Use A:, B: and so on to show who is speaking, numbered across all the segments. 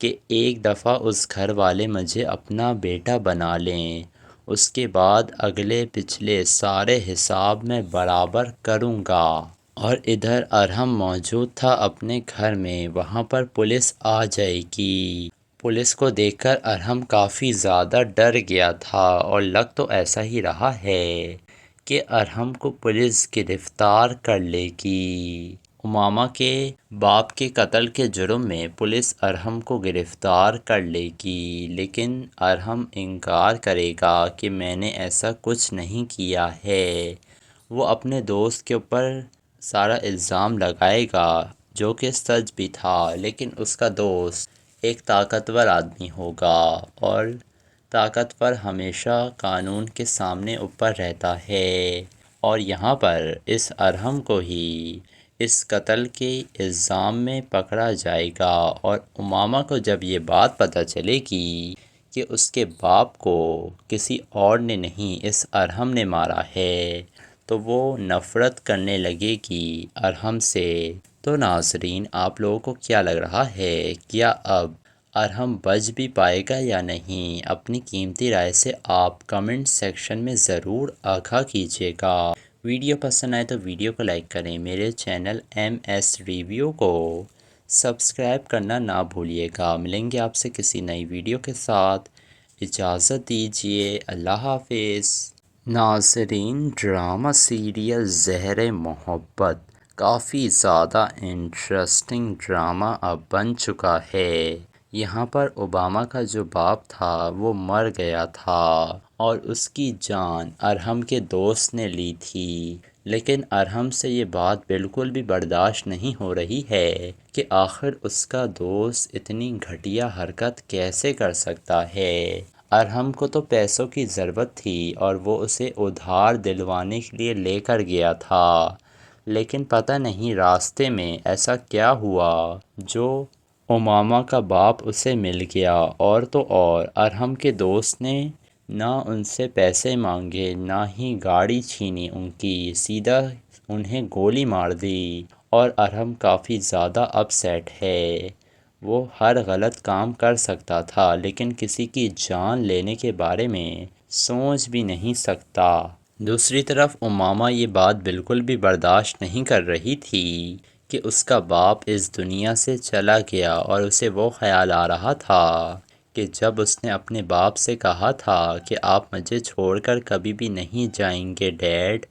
A: کہ ایک دفعہ اس گھر والے مجھے اپنا بیٹا بنا لیں، اس کے بعد اگلے پچھلے سارے حساب میں برابر کروں گا۔ اور ادھر ارحم موجود تھا اپنے گھر میں، وہاں پر پولیس آ جائے گی۔ پولیس کو دیکھ کر ارحم کافی زیادہ ڈر گیا تھا، اور لگ تو ایسا ہی رہا ہے کہ ارحم کو پولیس گرفتار کر لے گی۔ امامہ کے باپ کے قتل کے جرم میں پولیس ارحم کو گرفتار کر لے گی، لیکن ارحم انکار کرے گا کہ میں نے ایسا کچھ نہیں کیا ہے۔ وہ اپنے دوست کے اوپر سارا الزام لگائے گا، جو کہ سچ بھی تھا، لیکن اس کا دوست ایک طاقتور آدمی ہوگا، اور طاقتور ہمیشہ قانون کے سامنے اوپر رہتا ہے۔ اور یہاں پر اس ارحم کو ہی اس قتل کے الزام میں پکڑا جائے گا، اور امامہ کو جب یہ بات پتہ چلے گی کہ اس کے باپ کو کسی اور نے نہیں اس ارحم نے مارا ہے، تو وہ نفرت کرنے لگے گی ارحم سے۔ تو ناظرین، آپ لوگوں کو کیا لگ رہا ہے، کیا اب ارحم بچ بھی پائے گا یا نہیں؟ اپنی قیمتی رائے سے آپ کمنٹ سیکشن میں ضرور آگاہ کیجیے گا۔ ویڈیو پسند آئے تو ویڈیو کو لائک کریں، میرے چینل ایم ایس ریویو کو سبسکرائب کرنا نہ بھولیے گا۔ ملیں گے آپ سے کسی نئی ویڈیو کے ساتھ، اجازت دیجیے، اللہ حافظ۔ ناظرین، ڈرامہ سیریل زہر محبت کافی زیادہ انٹرسٹنگ ڈرامہ اب بن چکا ہے۔ یہاں پر اوباما کا جو باپ تھا وہ مر گیا تھا، اور اس کی جان ارحم کے دوست نے لی تھی، لیکن ارحم سے یہ بات بالکل بھی برداشت نہیں ہو رہی ہے کہ آخر اس کا دوست اتنی گھٹیا حرکت کیسے کر سکتا ہے۔ ارحم کو تو پیسوں کی ضرورت تھی، اور وہ اسے ادھار دلوانے کے لیے لے کر گیا تھا، لیکن پتہ نہیں راستے میں ایسا کیا ہوا جو امامہ کا باپ اسے مل گیا، اور تو اور ارحم کے دوست نے نہ ان سے پیسے مانگے، نہ ہی گاڑی چھینی ان کی، سیدھا انہیں گولی مار دی، اور ارحم کافی زیادہ اپسیٹ ہے۔ وہ ہر غلط کام کر سکتا تھا، لیکن کسی کی جان لینے کے بارے میں سوچ بھی نہیں سکتا۔ دوسری طرف امامہ یہ بات بالکل بھی برداشت نہیں کر رہی تھی کہ اس کا باپ اس دنیا سے چلا گیا، اور اسے وہ خیال آ رہا تھا کہ جب اس نے اپنے باپ سے کہا تھا کہ آپ مجھے چھوڑ کر کبھی بھی نہیں جائیں گے ڈیڈ،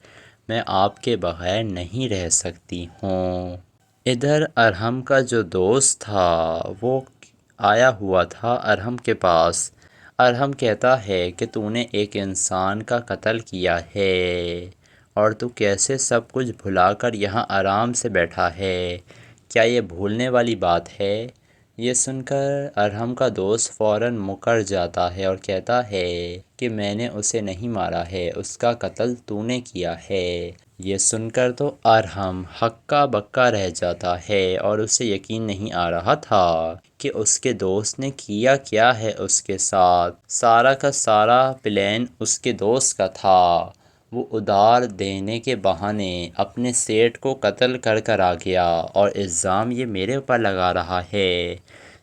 A: میں آپ کے بغیر نہیں رہ سکتی ہوں۔ ادھر ارحم کا جو دوست تھا وہ آیا ہوا تھا ارحم کے پاس۔ ارحم کہتا ہے کہ تو نے ایک انسان کا قتل کیا ہے، اور تو کیسے سب کچھ بھلا کر یہاں آرام سے بیٹھا ہے، کیا یہ بھولنے والی بات ہے؟ یہ سن کر ارحم کا دوست فوراً مکر جاتا ہے اور کہتا ہے کہ میں نے اسے نہیں مارا ہے، اس کا قتل تو نے کیا ہے۔ یہ سن کر تو ارحم ہکا بکا رہ جاتا ہے، اور اسے یقین نہیں آ رہا تھا کہ اس کے دوست نے کیا کیا ہے اس کے ساتھ۔ سارا کا سارا پلان اس کے دوست کا تھا۔ وہ ادھار دینے کے بہانے اپنے سیٹ کو قتل کر کر آ گیا، اور الزام یہ میرے اوپر لگا رہا ہے،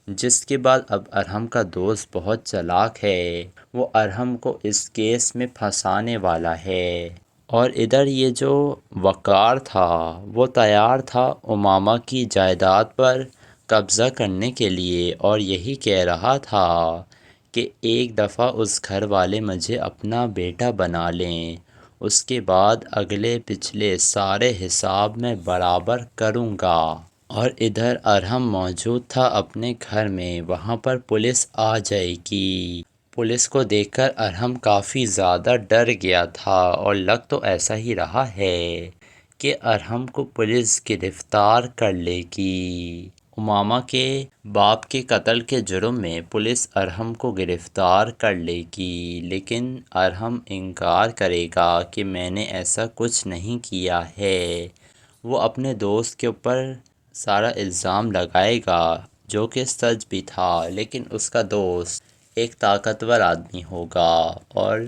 A: جس کے بعد اب ارحم کا دوست بہت چالاک ہے، وہ ارحم کو اس کیس میں پھنسانے والا ہے۔ اور ادھر یہ جو وقار تھا وہ تیار تھا امامہ کی جائیداد پر قبضہ کرنے کے لیے، اور یہی کہہ رہا تھا کہ ایک دفعہ اس گھر والے مجھے اپنا بیٹا بنا لیں، اس کے بعد اگلے پچھلے سارے حساب میں برابر کروں گا۔ اور ادھر ارحم موجود تھا اپنے گھر میں، وہاں پر پولیس آ جائے گی۔ پولیس کو دیکھ کر ارحم کافی زیادہ ڈر گیا تھا، اور لگ تو ایسا ہی رہا ہے کہ ارحم کو پولیس گرفتار کر لے گی۔ امامہ کے باپ کے قتل کے جرم میں پولیس ارحم کو گرفتار کر لے گی، لیکن ارحم انکار کرے گا کہ میں نے ایسا کچھ نہیں کیا ہے۔ وہ اپنے دوست کے اوپر سارا الزام لگائے گا، جو کہ سچ بھی تھا، لیکن اس کا دوست ایک طاقتور آدمی ہوگا، اور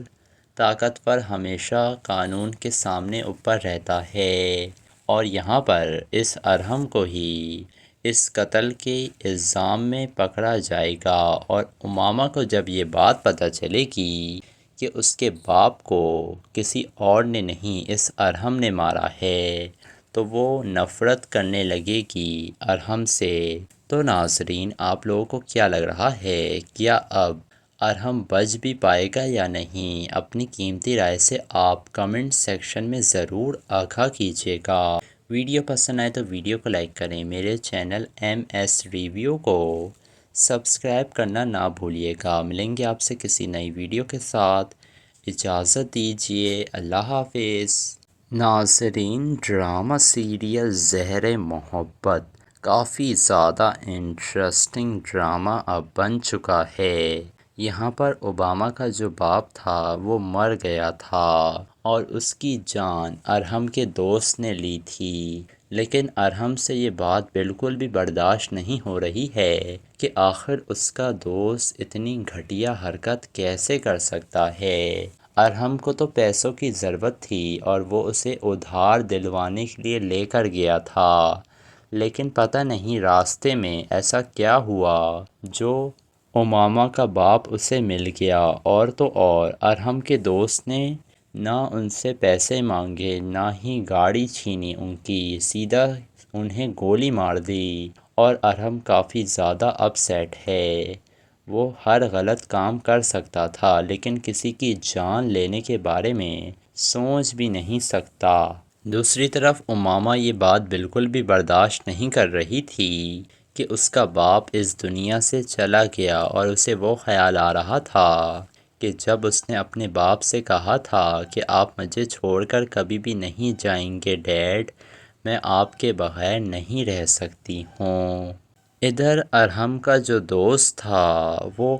A: طاقتور ہمیشہ قانون کے سامنے اوپر رہتا ہے۔ اور یہاں پر اس ارحم کو ہی اس قتل کے الزام میں پکڑا جائے گا، اور امامہ کو جب یہ بات پتہ چلے گی کہ اس کے باپ کو کسی اور نے نہیں اس ارحم نے مارا ہے تو وہ نفرت کرنے لگے گی ارحم سے۔ تو ناظرین، آپ لوگوں کو کیا لگ رہا ہے، کیا اب ارحم بچ بھی پائے گا یا نہیں؟ اپنی قیمتی رائے سے آپ کمنٹ سیکشن میں ضرور آگاہ کیجیے گا۔ ویڈیو پسند آئے تو ویڈیو کو لائک کریں، میرے چینل ایم ایس ریویو کو سبسکرائب کرنا نہ بھولیے گا۔ ملیں گے آپ سے کسی نئی ویڈیو کے ساتھ، اجازت دیجیے، اللہ حافظ۔ ناظرین، ڈرامہ سیریل زہر محبت کافی زیادہ انٹرسٹنگ ڈرامہ اب بن چکا ہے۔ یہاں پر اوباما کا جو باپ تھا وہ مر گیا تھا اور اس کی جان ارحم کے دوست نے لی تھی، لیکن ارحم سے یہ بات بالکل بھی برداشت نہیں ہو رہی ہے کہ آخر اس کا دوست اتنی گھٹیا حرکت کیسے کر سکتا ہے۔ ارحم کو تو پیسوں کی ضرورت تھی اور وہ اسے ادھار دلوانے کے لیے لے کر گیا تھا، لیکن پتہ نہیں راستے میں ایسا کیا ہوا جو امامہ کا باپ اسے مل گیا، اور تو اور ارحم کے دوست نے نہ ان سے پیسے مانگے نہ ہی گاڑی چھینی ان کی، سیدھا انہیں گولی مار دی، اور ارحم کافی زیادہ اپ سیٹ ہے۔ وہ ہر غلط کام کر سکتا تھا لیکن کسی کی جان لینے کے بارے میں سوچ بھی نہیں سکتا۔ دوسری طرف امامہ یہ بات بالکل بھی برداشت نہیں کر رہی تھی کہ اس کا باپ اس دنیا سے چلا گیا، اور اسے وہ خیال آ رہا تھا کہ جب اس نے اپنے باپ سے کہا تھا کہ آپ مجھے چھوڑ کر کبھی بھی نہیں جائیں گے ڈیڈ، میں آپ کے بغیر نہیں رہ سکتی ہوں۔ ادھر ارحم کا جو دوست تھا وہ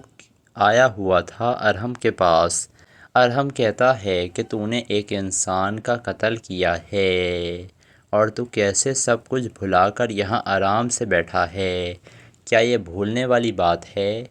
A: آیا ہوا تھا ارحم کے پاس۔ ارحم کہتا ہے کہ تو نے ایک انسان کا قتل کیا ہے اور تو کیسے سب کچھ بھلا کر یہاں آرام سے بیٹھا ہے، کیا یہ بھولنے والی بات ہے؟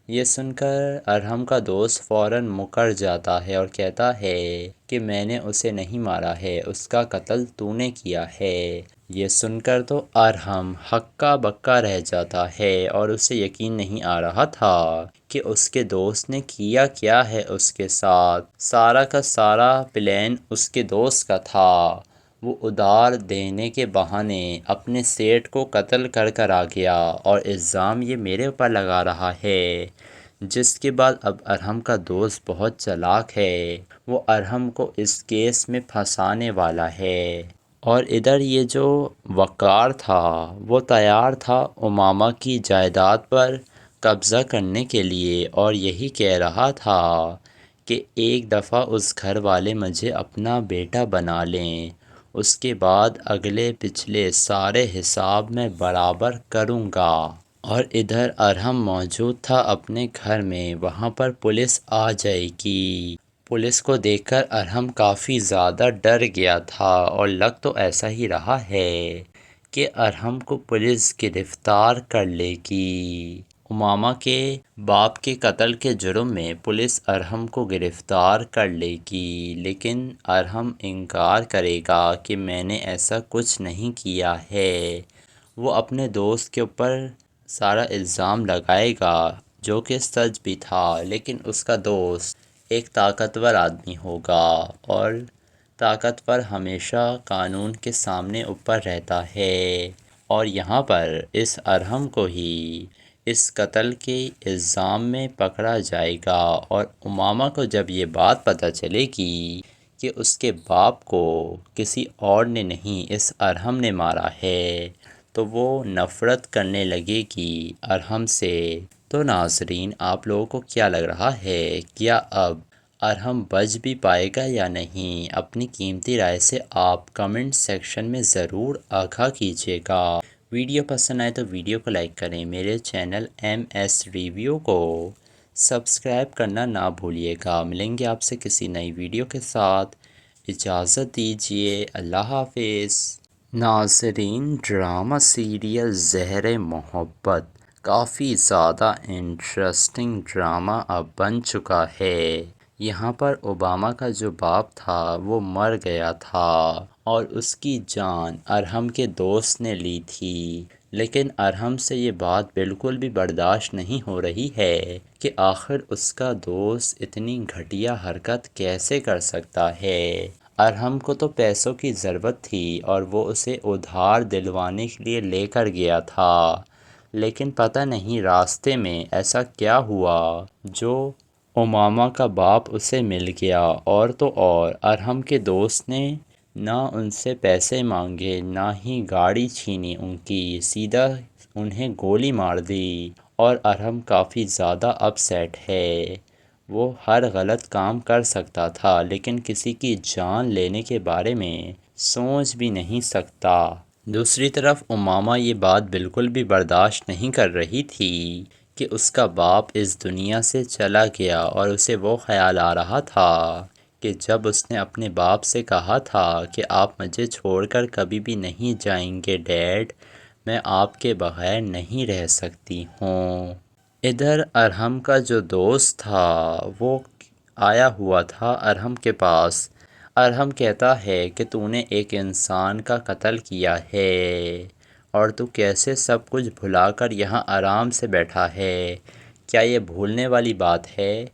A: یہ سن کر ارحم کا دوست فوراً مکر جاتا ہے اور کہتا ہے کہ میں نے اسے نہیں مارا ہے، اس کا قتل تو نے کیا ہے۔ یہ سن کر تو ارحم ہکا بکا رہ جاتا ہے اور اسے یقین نہیں آ رہا تھا کہ اس کے دوست نے کیا کیا ہے اس کے ساتھ۔ سارا کا سارا پلان اس کے دوست کا تھا۔ وہ ادھار دینے کے بہانے اپنے سیٹ کو قتل کر کر آ گیا اور الزام یہ میرے اوپر لگا رہا ہے، جس کے بعد اب ارحم کا دوست بہت چالاک ہے، وہ ارحم کو اس کیس میں پھنسانے والا ہے۔ اور ادھر یہ جو وقار تھا وہ تیار تھا امامہ کی جائیداد پر قبضہ کرنے کے لیے، اور یہی کہہ رہا تھا کہ ایک دفعہ اس گھر والے مجھے اپنا بیٹا بنا لیں، اس کے بعد اگلے پچھلے سارے حساب میں برابر کروں گا۔ اور ادھر ارحم موجود تھا اپنے گھر میں، وہاں پر پولیس آ جائے گی۔ پولیس کو دیکھ کر ارحم کافی زیادہ ڈر گیا تھا، اور لگ تو ایسا ہی رہا ہے کہ ارحم کو پولیس گرفتار کر لے گی۔ امامہ کے باپ کے قتل کے جرم میں پولیس ارحم کو گرفتار کر لے گی، لیکن ارحم انکار کرے گا کہ میں نے ایسا کچھ نہیں کیا ہے۔ وہ اپنے دوست کے اوپر سارا الزام لگائے گا جو کہ سچ بھی تھا، لیکن اس کا دوست ایک طاقتور آدمی ہوگا، اور طاقتور ہمیشہ قانون کے سامنے اوپر رہتا ہے، اور یہاں پر اس ارحم کو ہی اس قتل کے الزام میں پکڑا جائے گا، اور امامہ کو جب یہ بات پتہ چلے گی کہ اس کے باپ کو کسی اور نے نہیں اس ارحم نے مارا ہے تو وہ نفرت کرنے لگے گی ارحم سے۔ تو ناظرین، آپ لوگوں کو کیا لگ رہا ہے، کیا اب ارحم بچ بھی پائے گا یا نہیں؟ اپنی قیمتی رائے سے آپ کمنٹ سیکشن میں ضرور آگاہ کیجیے گا۔ ویڈیو پسند آئے تو ویڈیو کو لائک کریں، میرے چینل ایم ایس ریویو کو سبسکرائب کرنا نہ بھولیے گا۔ ملیں گے آپ سے کسی نئی ویڈیو کے ساتھ، اجازت دیجیے، اللہ حافظ۔ ناظرین، ڈرامہ سیریل زہر محبت کافی زیادہ انٹرسٹنگ ڈرامہ اب بن چکا ہے۔ یہاں پر اوباما کا جو باپ تھا وہ مر گیا تھا اور اس کی جان ارحم کے دوست نے لی تھی، لیکن ارحم سے یہ بات بالکل بھی برداشت نہیں ہو رہی ہے کہ آخر اس کا دوست اتنی گھٹیا حرکت کیسے کر سکتا ہے۔ ارحم کو تو پیسوں کی ضرورت تھی اور وہ اسے ادھار دلوانے کے لیے لے کر گیا تھا، لیکن پتہ نہیں راستے میں ایسا کیا ہوا جو امامہ کا باپ اسے مل گیا، اور تو اور ارحم کے دوست نے نہ ان سے پیسے مانگے نہ ہی گاڑی چھینی ان کی، سیدھا انہیں گولی مار دی، اور ارحم کافی زیادہ اپسیٹ ہے۔ وہ ہر غلط کام کر سکتا تھا لیکن کسی کی جان لینے کے بارے میں سوچ بھی نہیں سکتا۔ دوسری طرف امامہ یہ بات بالکل بھی برداشت نہیں کر رہی تھی کہ اس کا باپ اس دنیا سے چلا گیا، اور اسے وہ خیال آ رہا تھا کہ جب اس نے اپنے باپ سے کہا تھا کہ آپ مجھے چھوڑ کر کبھی بھی نہیں جائیں گے ڈیڈ، میں آپ کے بغیر نہیں رہ سکتی ہوں۔ ادھر ارحم کا جو دوست تھا وہ آیا ہوا تھا ارحم کے پاس۔ ارحم کہتا ہے کہ تو نے ایک انسان کا قتل کیا ہے اور تو کیسے سب کچھ بھلا کر یہاں آرام سے بیٹھا ہے، کیا یہ بھولنے والی بات ہے؟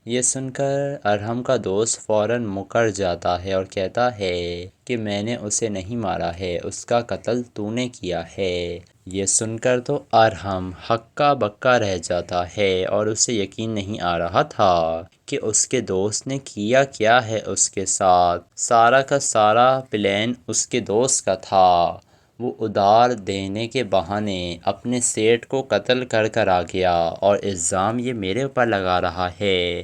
A: یہ سن کر ارحم کا دوست فوراً مکر جاتا ہے اور کہتا ہے کہ میں نے اسے نہیں مارا ہے، اس کا قتل تو نے کیا ہے۔ یہ سن کر تو ارحم ہکا بکا رہ جاتا ہے اور اسے یقین نہیں آ رہا تھا کہ اس کے دوست نے کیا کیا ہے اس کے ساتھ۔ سارا کا سارا پلان اس کے دوست کا تھا۔ وہ ادھار دینے کے بہانے اپنے سیٹ کو قتل کر کر آ گیا اور الزام یہ میرے اوپر لگا رہا ہے،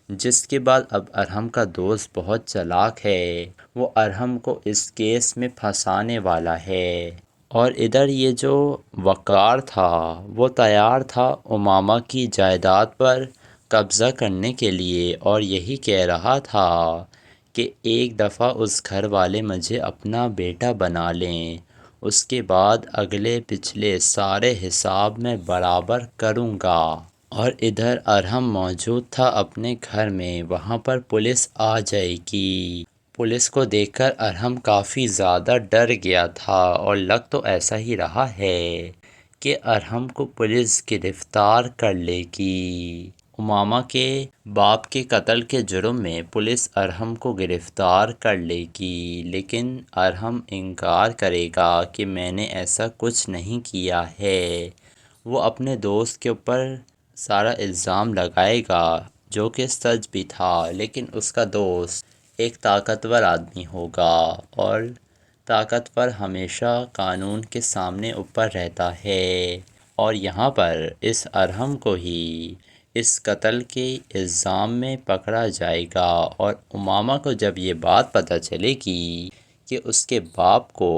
A: جس کے بعد اب ارحم کا دوست بہت چالاک ہے، وہ ارحم کو اس کیس میں پھنسانے والا ہے۔ اور ادھر یہ جو وقار تھا وہ تیار تھا امامہ کی جائیداد پر قبضہ کرنے کے لیے، اور یہی کہہ رہا تھا کہ ایک دفعہ اس گھر والے مجھے اپنا بیٹا بنا لیں، اس کے بعد اگلے پچھلے سارے حساب میں برابر کروں گا۔ اور ادھر ارحم موجود تھا اپنے گھر میں، وہاں پر پولیس آ جائے گی۔ پولیس کو دیکھ کر ارحم کافی زیادہ ڈر گیا تھا، اور لگ تو ایسا ہی رہا ہے کہ ارحم کو پولیس گرفتار کر لے گی۔ امامہ کے باپ کے قتل کے جرم میں پولیس ارحم کو گرفتار کر لے گی، لیکن ارحم انکار کرے گا کہ میں نے ایسا کچھ نہیں کیا ہے۔ وہ اپنے دوست کے اوپر سارا الزام لگائے گا جو کہ سچ بھی تھا، لیکن اس کا دوست ایک طاقتور آدمی ہوگا، اور طاقتور ہمیشہ قانون کے سامنے اوپر رہتا ہے، اور یہاں پر اس ارحم کو ہی اس قتل کے الزام میں پکڑا جائے گا۔ اور امامہ کو جب یہ بات پتہ چلے گی کہ اس کے باپ کو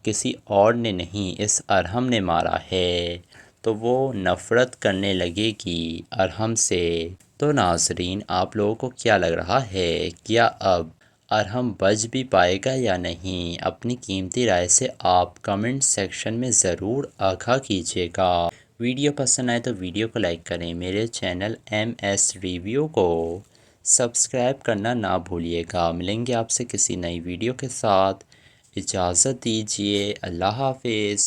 A: کسی اور نے نہیں اس ارحم نے مارا ہے، تو وہ نفرت کرنے لگے گی ارحم سے۔ تو ناظرین، آپ لوگوں کو کیا لگ رہا ہے، کیا اب ارحم بچ بھی پائے گا یا نہیں؟ اپنی قیمتی رائے سے آپ کمنٹ سیکشن میں ضرور آگاہ کیجیے گا۔ ویڈیو پسند آئے تو ویڈیو کو لائک کریں، میرے چینل MS ریویو کو سبسکرائب کرنا نہ بھولیے گا۔ ملیں گے آپ سے کسی نئی ویڈیو کے ساتھ، اجازت دیجیے، اللہ حافظ۔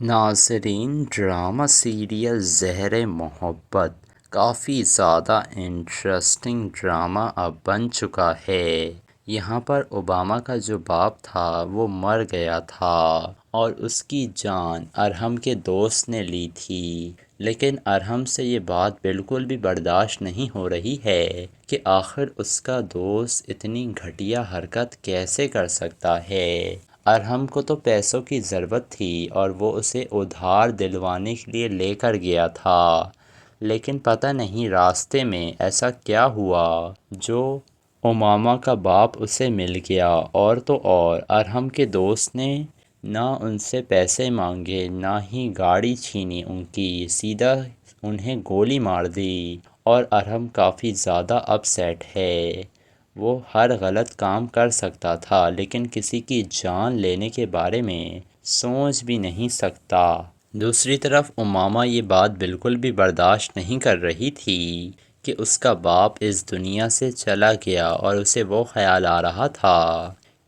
A: ناظرین، ڈرامہ سیریل زہر محبت کافی زیادہ انٹرسٹنگ ڈرامہ اب بن چکا ہے۔ یہاں پر اوباما کا جو باپ تھا وہ مر گیا تھا اور اس کی جان ارحم کے دوست نے لی تھی، لیکن ارحم سے یہ بات بالکل بھی برداشت نہیں ہو رہی ہے کہ آخر اس کا دوست اتنی گھٹیا حرکت کیسے کر سکتا ہے۔ ارحم کو تو پیسوں کی ضرورت تھی اور وہ اسے ادھار دلوانے کے لیے لے کر گیا تھا، لیکن پتہ نہیں راستے میں ایسا کیا ہوا جو امامہ کا باپ اسے مل گیا، اور تو اور ارحم کے دوست نے نہ ان سے پیسے مانگے نہ ہی گاڑی چھینی ان کی، سیدھا انہیں گولی مار دی، اور ارحم کافی زیادہ اپسیٹ ہے۔ وہ ہر غلط کام کر سکتا تھا لیکن کسی کی جان لینے کے بارے میں سوچ بھی نہیں سکتا۔ دوسری طرف امامہ یہ بات بالکل بھی برداشت نہیں کر رہی تھی کہ اس کا باپ اس دنیا سے چلا گیا، اور اسے وہ خیال آ رہا تھا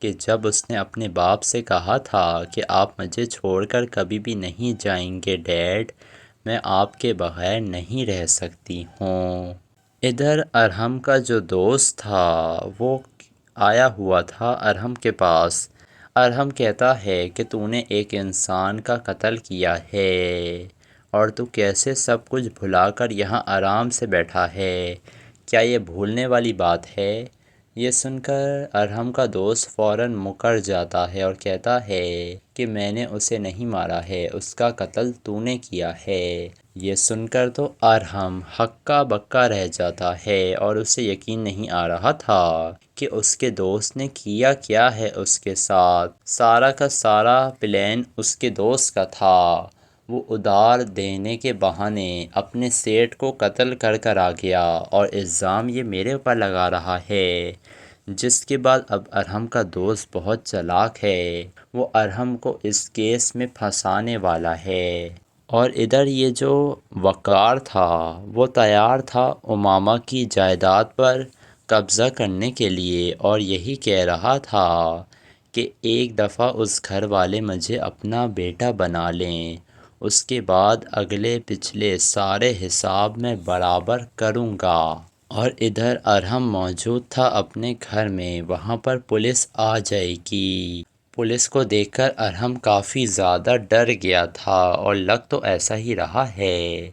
A: کہ جب اس نے اپنے باپ سے کہا تھا کہ آپ مجھے چھوڑ کر کبھی بھی نہیں جائیں گے ڈیڈ، میں آپ کے بغیر نہیں رہ سکتی ہوں۔ ادھر ارحم کا جو دوست تھا وہ آیا ہوا تھا ارحم کے پاس۔ ارحم کہتا ہے کہ تو نے ایک انسان کا قتل کیا ہے اور تو کیسے سب کچھ بھلا کر یہاں آرام سے بیٹھا ہے، کیا یہ بھولنے والی بات ہے؟ یہ سن کر ارحم کا دوست فوراً مکر جاتا ہے اور کہتا ہے کہ میں نے اسے نہیں مارا ہے، اس کا قتل تو نے کیا ہے۔ یہ سن کر تو ارحم ہکا بکا رہ جاتا ہے اور اسے یقین نہیں آ رہا تھا کہ اس کے دوست نے کیا کیا ہے اس کے ساتھ۔ سارا کا سارا پلان اس کے دوست کا تھا۔ وہ ادھار دینے کے بہانے اپنے سیٹ کو قتل کر کر آ گیا اور الزام یہ میرے اوپر لگا رہا ہے، جس کے بعد اب ارحم کا دوست بہت چالاک ہے، وہ ارحم کو اس کیس میں پھنسانے والا ہے۔ اور ادھر یہ جو وقار تھا وہ تیار تھا امامہ کی جائیداد پر قبضہ کرنے کے لیے اور یہی کہہ رہا تھا کہ ایک دفعہ اس گھر والے مجھے اپنا بیٹا بنا لیں، اس کے بعد اگلے پچھلے سارے حساب میں برابر کروں گا۔ اور ادھر ارحم موجود تھا اپنے گھر میں، وہاں پر پولیس آ جائے گی۔ پولیس کو دیکھ کر ارحم کافی زیادہ ڈر گیا تھا اور لگ تو ایسا ہی رہا ہے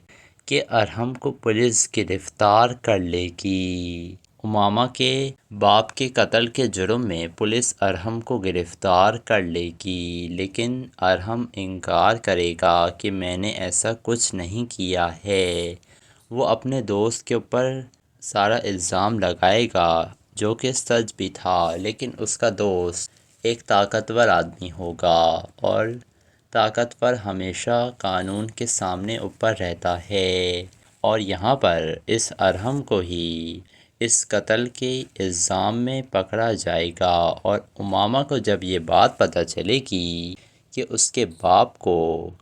A: کہ ارحم کو پولیس گرفتار کر لے گی۔ امامہ کے باپ کے قتل کے جرم میں پولیس ارحم کو گرفتار کر لے گی، لیکن ارحم انکار کرے گا کہ میں نے ایسا کچھ نہیں کیا ہے۔ وہ اپنے دوست کے اوپر سارا الزام لگائے گا جو کہ سچ بھی تھا، لیکن اس کا دوست ایک طاقتور آدمی ہوگا اور طاقتور ہمیشہ قانون کے سامنے اوپر رہتا ہے، اور یہاں پر اس ارحم کو ہی اس قتل کے الزام میں پکڑا جائے گا۔ اور امامہ کو جب یہ بات پتہ چلے گی کہ اس کے باپ کو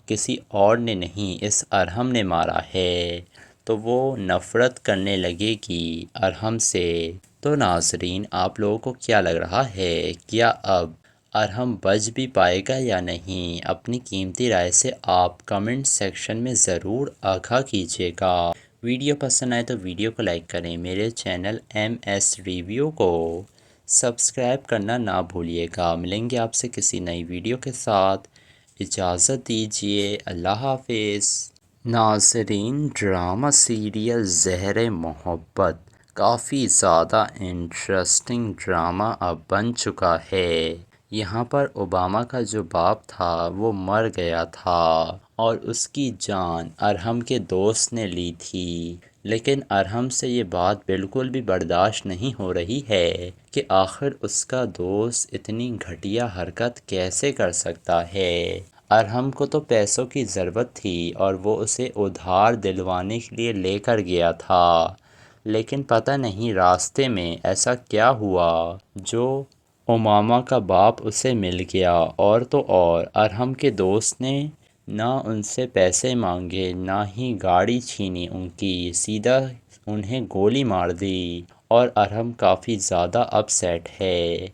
A: کسی اور نے نہیں اس ارحم نے مارا ہے تو وہ نفرت کرنے لگے گی ارحم سے۔ تو ناظرین، آپ لوگوں کو کیا لگ رہا ہے، کیا اب ارحم بچ بھی پائے گا یا نہیں؟ اپنی قیمتی رائے سے آپ کمنٹ سیکشن میں ضرور آگاہ کیجیے گا۔ ویڈیو پسند آئے تو ویڈیو کو لائک کریں، میرے چینل ایم ایس ریویو کو سبسکرائب کرنا نہ بھولیے گا۔ ملیں گے آپ سے کسی نئی ویڈیو کے ساتھ، اجازت دیجیے، اللہ حافظ۔ ناظرین، ڈرامہ سیریل زہر محبت کافی زیادہ انٹرسٹنگ ڈرامہ اب بن چکا ہے۔ یہاں پر اوباما کا جو باپ تھا وہ مر گیا تھا اور اس کی جان ارحم کے دوست نے لی تھی، لیکن ارحم سے یہ بات بالکل بھی برداشت نہیں ہو رہی ہے کہ آخر اس کا دوست اتنی گھٹیا حرکت کیسے کر سکتا ہے۔ ارحم کو تو پیسوں کی ضرورت تھی اور وہ اسے ادھار دلوانے کے لیے لے کر گیا تھا، لیکن پتہ نہیں راستے میں ایسا کیا ہوا جو امامہ کا باپ اسے مل گیا، اور تو اور ارحم کے دوست نے نہ ان سے پیسے مانگے نہ ہی گاڑی چھینی ان کی، سیدھا انہیں گولی مار دی، اور ارحم کافی زیادہ اپ سیٹ ہے۔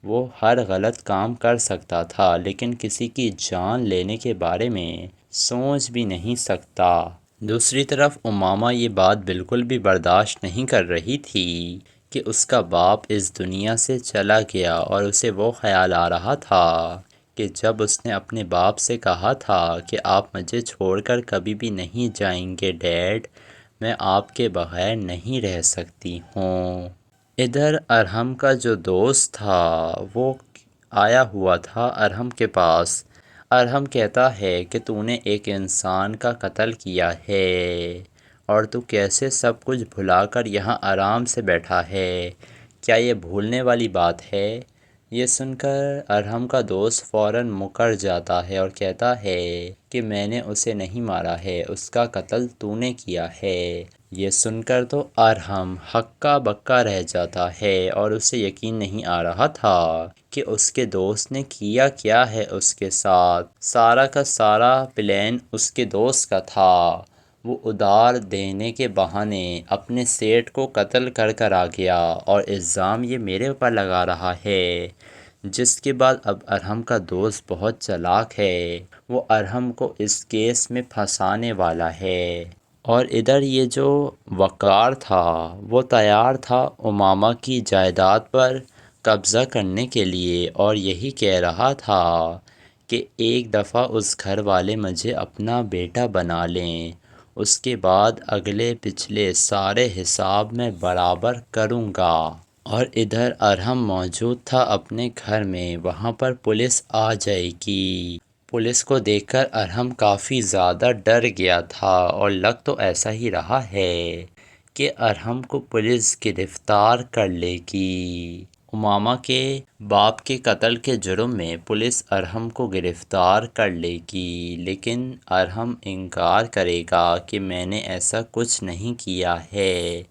A: وہ ہر غلط کام کر سکتا تھا لیکن کسی کی جان لینے کے بارے میں سوچ بھی نہیں سکتا۔ دوسری طرف امامہ یہ بات بالکل بھی برداشت نہیں کر رہی تھی کہ اس کا باپ اس دنیا سے چلا گیا، اور اسے وہ خیال آ رہا تھا کہ جب اس نے اپنے باپ سے کہا تھا کہ آپ مجھے چھوڑ کر کبھی بھی نہیں جائیں گے ڈیڈ، میں آپ کے بغیر نہیں رہ سکتی ہوں۔ ادھر ارحم کا جو دوست تھا وہ آیا ہوا تھا ارحم کے پاس۔ ارحم کہتا ہے کہ تو نے ایک انسان کا قتل کیا ہے اور تو کیسے سب کچھ بھلا کر یہاں آرام سے بیٹھا ہے، کیا یہ بھولنے والی بات ہے؟ یہ سن کر ارحم کا دوست فوراً مکر جاتا ہے اور کہتا ہے کہ میں نے اسے نہیں مارا ہے، اس کا قتل تو نے کیا ہے۔ یہ سن کر تو ارحم ہکا بکا رہ جاتا ہے اور اسے یقین نہیں آ رہا تھا کہ اس کے دوست نے کیا کیا ہے اس کے ساتھ۔ سارا کا سارا پلان اس کے دوست کا تھا۔ وہ ادھار دینے کے بہانے اپنے سیٹ کو قتل کر کر آ گیا اور الزام یہ میرے اوپر لگا رہا ہے، جس کے بعد اب ارحم کا دوست بہت چالاک ہے، وہ ارحم کو اس کیس میں پھنسانے والا ہے۔ اور ادھر یہ جو وقار تھا وہ تیار تھا امامہ کی جائیداد پر قبضہ کرنے کے لیے، اور یہی کہہ رہا تھا کہ ایک دفعہ اس گھر والے مجھے اپنا بیٹا بنا لیں، اس کے بعد اگلے پچھلے سارے حساب میں برابر کروں گا۔ اور ادھر ارحم موجود تھا اپنے گھر میں، وہاں پر پولیس آ جائے گی۔ پولیس کو دیکھ کر ارحم کافی زیادہ ڈر گیا تھا، اور لگ تو ایسا ہی رہا ہے کہ ارحم کو پولیس گرفتار کر لے گی۔ امامہ کے باپ کے قتل کے جرم میں پولیس ارحم کو گرفتار کر لے گی، لیکن ارحم انکار کرے گا کہ میں نے ایسا کچھ نہیں کیا ہے۔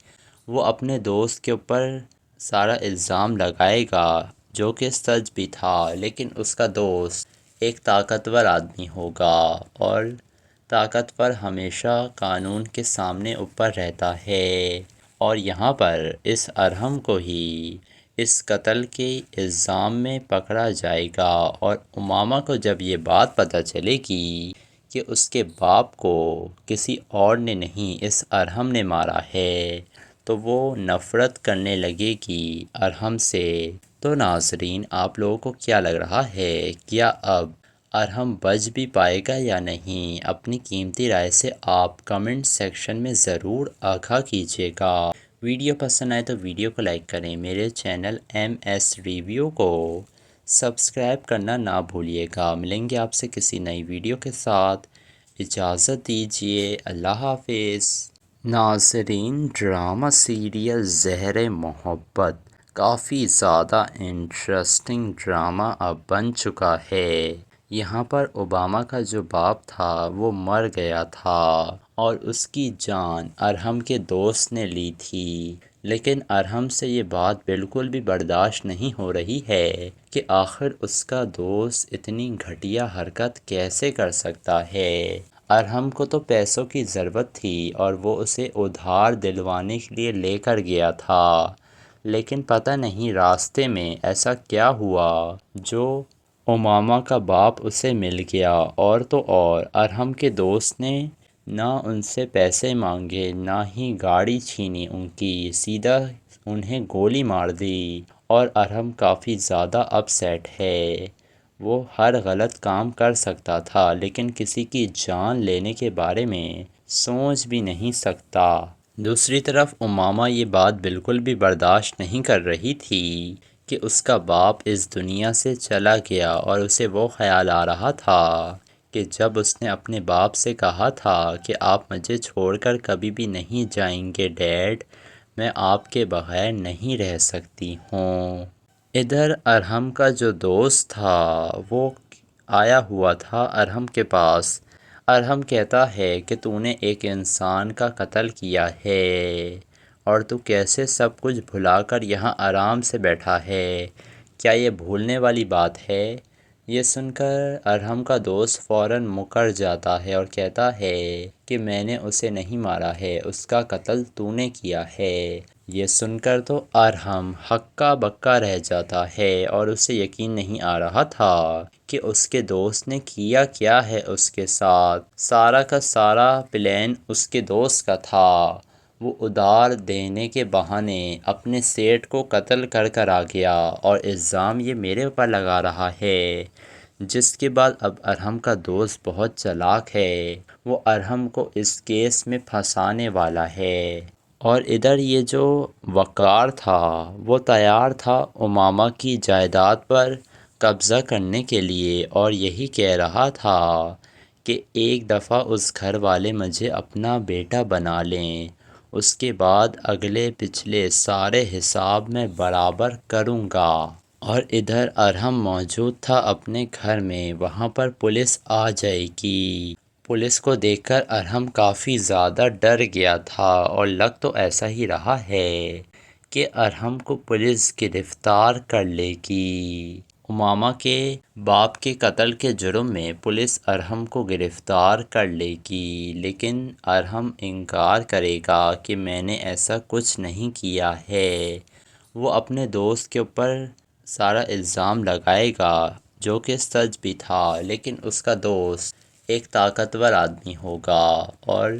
A: وہ اپنے دوست کے اوپر سارا الزام لگائے گا جو کہ سچ بھی تھا، لیکن اس کا دوست ایک طاقتور آدمی ہوگا، اور طاقتور ہمیشہ قانون کے سامنے اوپر رہتا ہے۔ اور یہاں پر اس ارحم کو ہی اس قتل کے الزام میں پکڑا جائے گا، اور امامہ کو جب یہ بات پتہ چلے گی کہ اس کے باپ کو کسی اور نے نہیں اس ارحم نے مارا ہے، تو وہ نفرت کرنے لگے گی ارحم سے۔ تو ناظرین، آپ لوگوں کو کیا لگ رہا ہے، کیا اب ارحم بچ بھی پائے گا یا نہیں؟ اپنی قیمتی رائے سے آپ کمنٹ سیکشن میں ضرور آگاہ کیجیے گا۔ ویڈیو پسند آئے تو ویڈیو کو لائک کریں، میرے چینل ایم ایس ریویو کو سبسکرائب کرنا نہ بھولیے گا۔ ملیں گے آپ سے کسی نئی ویڈیو کے ساتھ، اجازت دیجیے، اللہ حافظ۔ ناظرین، ڈرامہ سیریل زہر محبت کافی زیادہ انٹرسٹنگ ڈرامہ اب بن چکا ہے۔ یہاں پر اوباما کا جو باپ تھا وہ مر گیا تھا، اور اس کی جان ارحم کے دوست نے لی تھی، لیکن ارحم سے یہ بات بالکل بھی برداشت نہیں ہو رہی ہے کہ آخر اس کا دوست اتنی گھٹیا حرکت کیسے کر سکتا ہے۔ ارحم کو تو پیسوں کی ضرورت تھی اور وہ اسے ادھار دلوانے کے لیے لے کر گیا تھا، لیکن پتہ نہیں راستے میں ایسا کیا ہوا جو امامہ کا باپ اسے مل گیا، اور تو اور ارحم کے دوست نے نہ ان سے پیسے مانگے، نہ ہی گاڑی چھینی ان کی، سیدھا انہیں گولی مار دی، اور ارحم کافی زیادہ اپسیٹ ہے۔ وہ ہر غلط کام کر سکتا تھا، لیکن کسی کی جان لینے کے بارے میں سوچ بھی نہیں سکتا۔ دوسری طرف امامہ یہ بات بالکل بھی برداشت نہیں کر رہی تھی کہ اس کا باپ اس دنیا سے چلا گیا، اور اسے وہ خیال آ رہا تھا کہ جب اس نے اپنے باپ سے کہا تھا کہ آپ مجھے چھوڑ کر کبھی بھی نہیں جائیں گے ڈیڈ، میں آپ کے بغیر نہیں رہ سکتی ہوں۔ ادھر ارحم کا جو دوست تھا وہ آیا ہوا تھا ارحم کے پاس۔ ارحم کہتا ہے کہ تو نے ایک انسان کا قتل کیا ہے، اور تو کیسے سب کچھ بھلا کر یہاں آرام سے بیٹھا ہے، کیا یہ بھولنے والی بات ہے؟ یہ سن کر ارحم کا دوست فوراً مکر جاتا ہے اور کہتا ہے کہ میں نے اسے نہیں مارا ہے، اس کا قتل تو نے کیا ہے۔ یہ سن کر تو ارحم ہکا بکا رہ جاتا ہے، اور اسے یقین نہیں آ رہا تھا کہ اس کے دوست نے کیا کیا ہے اس کے ساتھ۔ سارا کا سارا پلان اس کے دوست کا تھا۔ وہ ادھار دینے کے بہانے اپنے سیٹ کو قتل کر کر آ گیا، اور الزام یہ میرے اوپر لگا رہا ہے، جس کے بعد اب ارحم کا دوست بہت چالاک ہے، وہ ارحم کو اس کیس میں پھنسانے والا ہے۔ اور ادھر یہ جو وقار تھا وہ تیار تھا امامہ کی جائیداد پر قبضہ کرنے کے لیے، اور یہی کہہ رہا تھا کہ ایک دفعہ اس گھر والے مجھے اپنا بیٹا بنا لیں، اس کے بعد اگلے پچھلے سارے حساب میں برابر کروں گا۔ اور ادھر ارحم موجود تھا اپنے گھر میں، وہاں پر پولیس آ جائے گی۔ پولیس کو دیکھ کر ارحم کافی زیادہ ڈر گیا تھا، اور لگ تو ایسا ہی رہا ہے کہ ارحم کو پولیس گرفتار کر لے گی۔ امامہ کے باپ کے قتل کے جرم میں پولیس ارحم کو گرفتار کر لے گی، لیکن ارحم انکار کرے گا کہ میں نے ایسا کچھ نہیں کیا ہے۔ وہ اپنے دوست کے اوپر سارا الزام لگائے گا، جو کہ سچ بھی تھا، لیکن اس کا دوست ایک طاقتور آدمی ہوگا اور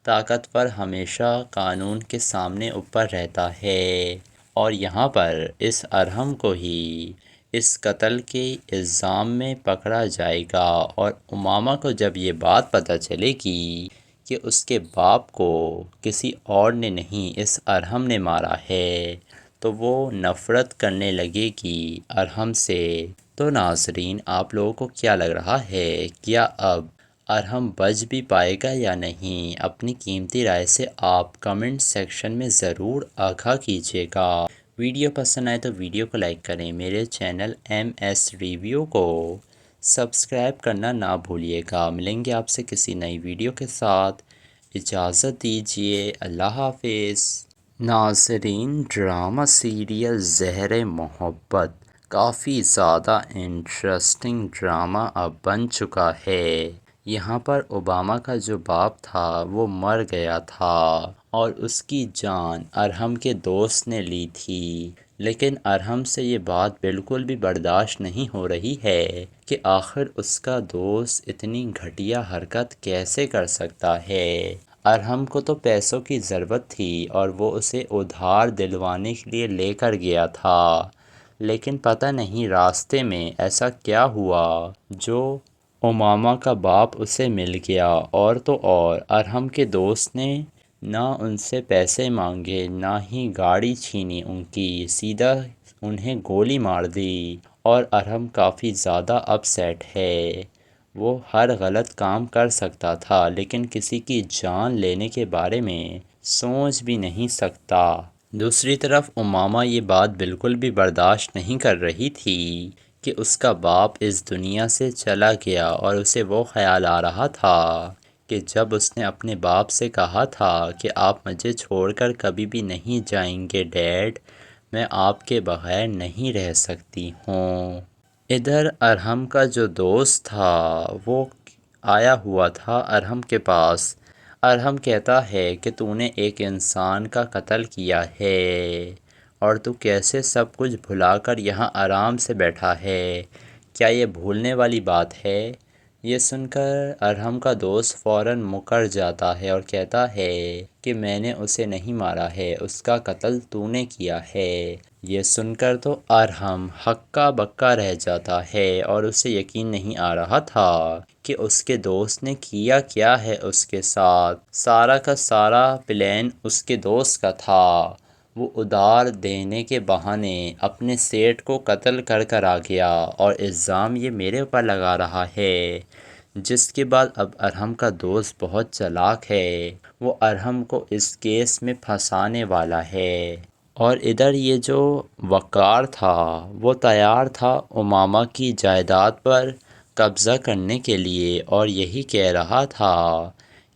A: طاقتور ہمیشہ قانون کے سامنے اوپر رہتا ہے۔ اور یہاں پر اس ارحم کو ہی اس قتل کے الزام میں پکڑا جائے گا، اور امامہ کو جب یہ بات پتہ چلے گی کہ اس کے باپ کو کسی اور نے نہیں اس ارحم نے مارا ہے، تو وہ نفرت کرنے لگے گی ارحم سے۔ تو ناظرین، آپ لوگوں کو کیا لگ رہا ہے، کیا اب ارحم بچ بھی پائے گا یا نہیں؟ اپنی قیمتی رائے سے آپ کمنٹ سیکشن میں ضرور آگاہ کیجیے گا۔ ویڈیو پسند آئے تو ویڈیو کو لائک کریں، میرے چینل MS ریویو کو سبسکرائب کرنا نہ بھولیے گا۔ ملیں گے آپ سے کسی نئی ویڈیو کے ساتھ، اجازت دیجیے، اللہ حافظ۔ ناظرین، ڈرامہ سیریل زہر محبت کافی زیادہ انٹرسٹنگ ڈرامہ اب بن چکا ہے۔ یہاں پر اوباما کا جو باپ تھا وہ مر گیا تھا اور اس کی جان ارحم کے دوست نے لی تھی، لیکن ارحم سے یہ بات بالکل بھی برداشت نہیں ہو رہی ہے کہ آخر اس کا دوست اتنی گھٹیا حرکت کیسے کر سکتا ہے۔ ارحم کو تو پیسوں کی ضرورت تھی اور وہ اسے ادھار دلوانے کے لیے لے کر گیا تھا، لیکن پتہ نہیں راستے میں ایسا کیا ہوا جو امامہ کا باپ اسے مل گیا، اور تو اور ارحم کے دوست نے نہ ان سے پیسے مانگے، نہ ہی گاڑی چھینی ان کی، سیدھا انہیں گولی مار دی۔ اور ارحم کافی زیادہ اپسیٹ ہے، وہ ہر غلط کام کر سکتا تھا لیکن کسی کی جان لینے کے بارے میں سوچ بھی نہیں سکتا۔ دوسری طرف امامہ یہ بات بالکل بھی برداشت نہیں کر رہی تھی کہ اس کا باپ اس دنیا سے چلا گیا، اور اسے وہ خیال آ رہا تھا کہ جب اس نے اپنے باپ سے کہا تھا کہ آپ مجھے چھوڑ کر کبھی بھی نہیں جائیں گے ڈیڈ، میں آپ کے بغیر نہیں رہ سکتی ہوں۔ ادھر ارحم کا جو دوست تھا وہ آیا ہوا تھا ارحم کے پاس۔ ارحم کہتا ہے کہ تو نے ایک انسان کا قتل کیا ہے اور تو کیسے سب کچھ بھلا کر یہاں آرام سے بیٹھا ہے، کیا یہ بھولنے والی بات ہے؟ یہ سن کر ارحم کا دوست فوراً مکر جاتا ہے اور کہتا ہے کہ میں نے اسے نہیں مارا ہے، اس کا قتل تو نے کیا ہے۔ یہ سن کر تو ارحم ہکا بکا رہ جاتا ہے اور اسے یقین نہیں آ رہا تھا کہ اس کے دوست نے کیا کیا ہے اس کے ساتھ۔ سارا کا سارا پلان اس کے دوست کا تھا، وہ ادھار دینے کے بہانے اپنے سیٹ کو قتل کر آ گیا اور الزام یہ میرے اوپر لگا رہا ہے، جس کے بعد اب ارحم کا دوست بہت چالاک ہے، وہ ارحم کو اس کیس میں پھنسانے والا ہے۔ اور ادھر یہ جو وقار تھا وہ تیار تھا امامہ کی جائیداد پر قبضہ کرنے کے لیے، اور یہی کہہ رہا تھا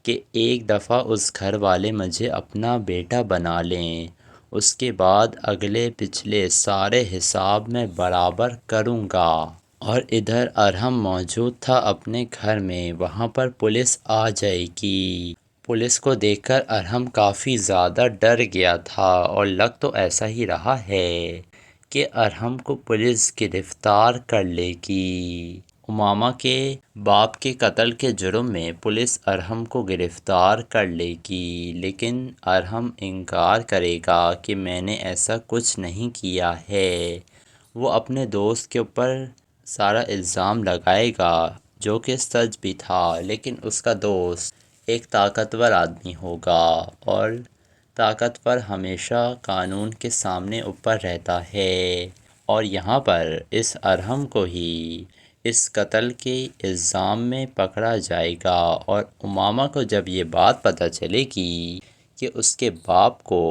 A: کہ ایک دفعہ اس گھر والے مجھے اپنا بیٹا بنا لیں، اس کے بعد اگلے پچھلے سارے حساب میں برابر کروں گا۔ اور ادھر ارحم موجود تھا اپنے گھر میں، وہاں پر پولیس آ جائے گی۔ پولیس کو دیکھ کر ارحم کافی زیادہ ڈر گیا تھا، اور لگ تو ایسا ہی رہا ہے کہ ارحم کو پولیس گرفتار کر لے گی۔ امامہ کے باپ کے قتل کے جرم میں پولیس ارحم کو گرفتار کر لے گی، لیکن ارحم انکار کرے گا کہ میں نے ایسا کچھ نہیں کیا ہے۔ وہ اپنے دوست کے اوپر سارا الزام لگائے گا، جو کہ سچ بھی تھا، لیکن اس کا دوست ایک طاقتور آدمی ہوگا اور طاقتور ہمیشہ قانون کے سامنے اوپر رہتا ہے۔ اور یہاں پر اس ارحم کو ہی اس قتل کے الزام میں پکڑا جائے گا، اور امامہ کو جب یہ بات پتہ چلے گی کہ اس کے باپ کو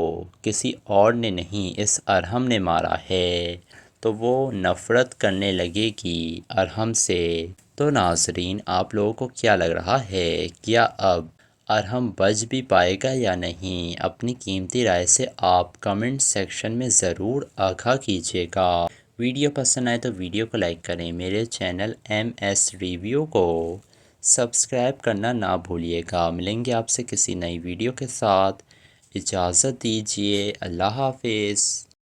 A: کسی اور نے نہیں اس ارحم نے مارا ہے، تو وہ نفرت کرنے لگے گی ارحم سے۔ تو ناظرین، آپ لوگوں کو کیا لگ رہا ہے، کیا اب ارحم بچ بھی پائے گا یا نہیں؟ اپنی قیمتی رائے سے آپ کمنٹ سیکشن میں ضرور آگاہ کیجیے گا۔ ویڈیو پسند آئے تو ویڈیو کو لائک کریں، میرے چینل MS ریویو کو سبسکرائب کرنا نہ بھولیے گا۔ ملیں گے آپ سے کسی نئی ویڈیو کے ساتھ، اجازت دیجیے، اللہ حافظ۔